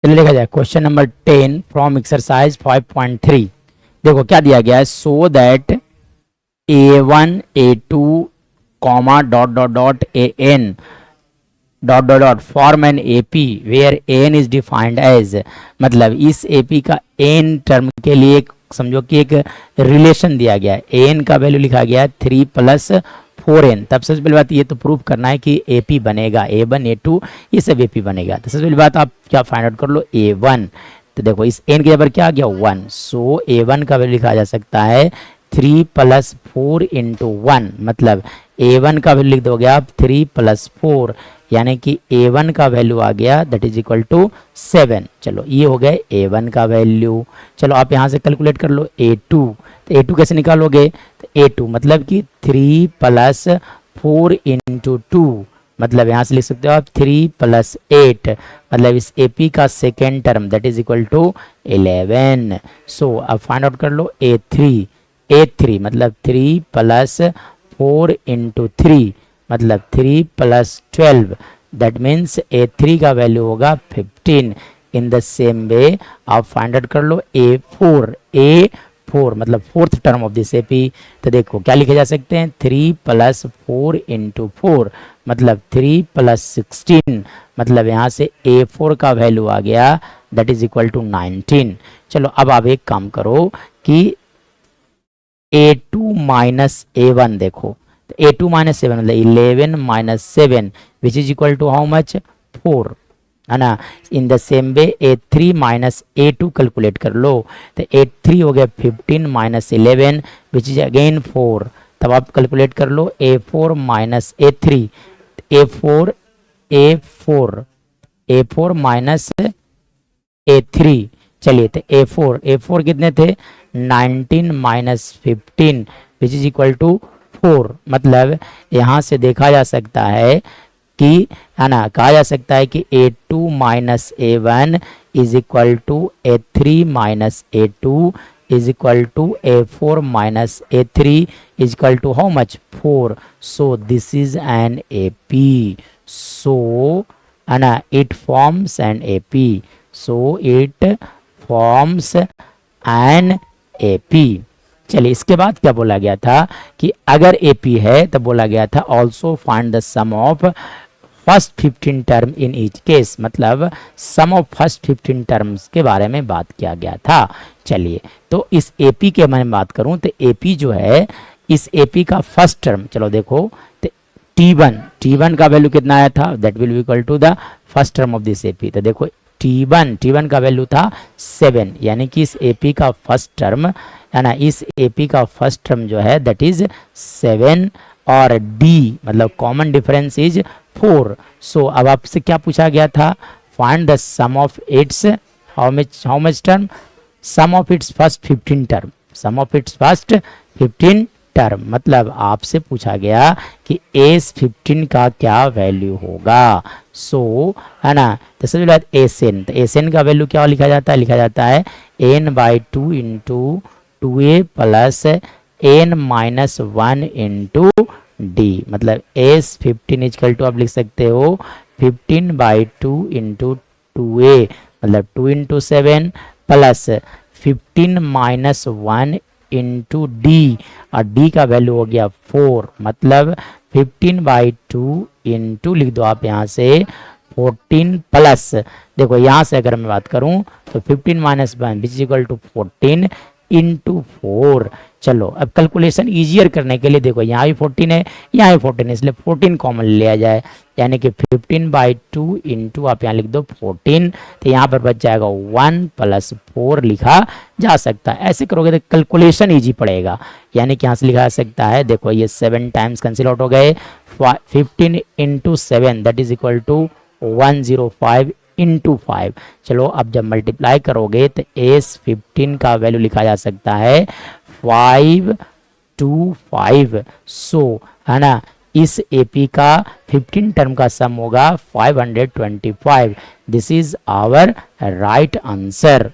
चलिए देखा जाए क्वेश्चन नंबर 10 फ्रॉम एक्सरसाइज 5.3। देखो क्या दिया गया है, so that A1 A2 comma dot dot dot AN dot dot dot form an AP where AN is defined as, मतलब इस AP का AN टर्म के लिए समझो कि एक रिलेशन दिया गया है। AN का वैल्यू लिखा गया है 3 + 4n। तब सबसे पहली बात ये तो प्रूव करना है कि AP बनेगा, A1 A2 ये सब AP बनेगा। तो सबसे पहली बात आप क्या फाइंड आउट कर लो, A1। तो देखो इस n के जगह क्या आ गया 1, सो A1 का वैल्यू लिखा जा सकता है 3 + 4 × 1, मतलब A1 का वैल्यू लिख दोगे आप 3 + 4, यानी कि A1 का वैल्यू आ गया दैट इज इक्वल टू 7। चलो ये हो गया A1 का वैल्यू। चलो आप यहाँ से कैलकुलेट कर लो A2। तो A2 कैसे निकालोगे, तो A2 मतलब कि 3 + 4 × 2, मतलब यहाँ से लिख सकते हो आप 3 + 8, मतलब इस AP का second term that is equal to 11। So अब फाइंड आउट कर लो A3 मतलब 3 + 4 × 3, मतलब 3 + 12, दैट मीन्स A3 का वैल्यू होगा 15। इन द सेम वे आप फाइंड आउट कर लो A4 मतलब fourth term of this AP। तो देखो क्या लिखे जा सकते हैं, 3 + 4 × 4, मतलब 3 + 16, मतलब यहाँ से A4 का वैल्यू आ गया दैट इज इक्वल टू 19। चलो अब आप एक काम करो कि A2 - A1 देखो, तो A2 - A1 मतलब 11 - 7 which is equal to how much 4, है ना। In the same way A3 - A2 calculate कर लो, तो A3 हो गया 15 - 11 विच इज अगेन 4। तब आप कैलकुलेट कर लो A4 - A3, A4 A4 A4 - A3। चलिए तो A4 कितने थे, 19 - 15 विच इज इक्वल टू 4, मतलब यहाँ से देखा जा सकता है कि, है ना, कहा जा सकता है कि A2 - A1 is equal to A3 - A2 is equal to A4 - A3 is equal to how much 4। So this is an AP। So, है ना, it forms an AP। So it forms an AP। चलिए इसके बाद क्या बोला गया था कि अगर AP है तो बोला गया था also find the sum of first 15 term in each case, मतलब सम ऑफ फर्स्ट 15 टर्म्स के बारे में बात किया गया था। चलिए तो इस AP के मैं बात करूं तो AP जो है, इस AP का फर्स्ट टर्म, चलो देखो तो T1 का वैल्यू कितना आया था, that will be equal to the first term of this AP। तो देखो T1 का वैल्यू था 7, यानी कि इस AP का फर्स्ट टर्म, है ना, इस AP का फर्स्ट टर्म जो है दैट इज 7, और D मतलब कॉमन डिफरेंस इज 4। सो अब आपसे क्या पूछा गया था, find the sum of its how much term, sum of its first 15 term, sum of its first 15 term, मतलब आपसे पूछा गया कि S15 का क्या वैल्यू होगा। सो, है ना, तो सबसे बात SN, तो SN का वैल्यू क्या लिखा जाता है, लिखा जाता है n/2 × 2a plus n - 1 × D, मतलब S15 इजकल टू आप लिख सकते हो 15/2 × 2a, मतलब 2 × 7 प्लस 15 - 1 × D, और D का वैल्यू हो गया 4, मतलब 15/2 × लिख दो आप यहाँ से 14 प्लस, देखो यहाँ से अगर मैं बात करूँ तो 15 - 1 विच इज इक्वल टू 14 × 4। चलो अब कैलकुलेशन इजियर करने के लिए देखो यहाँ भी 14 है, यहाँ भी 14 है, इसलिए 14 कॉमन लिया जाए, यानी कि 15/2 × आप यहाँ लिख दो 14, तो यहाँ पर बच जाएगा 1 + 4 लिखा जा सकता है। ऐसे करोगे तो कैलकुलेशन इजी पड़ेगा, यानी कि यहाँ से लिखा जा सकता है, देखो ये 7 टाइम्स कैंसिल आउट हो गए, 15 × 7 दैट इज इक्वल टू 105 × 5। चलो अब जब मल्टीप्लाई करोगे तो S15 का वैल्यू लिखा जा सकता है 525। सो, है ना, इस AP का 15 टर्म का सम होगा 525। This is our right answer.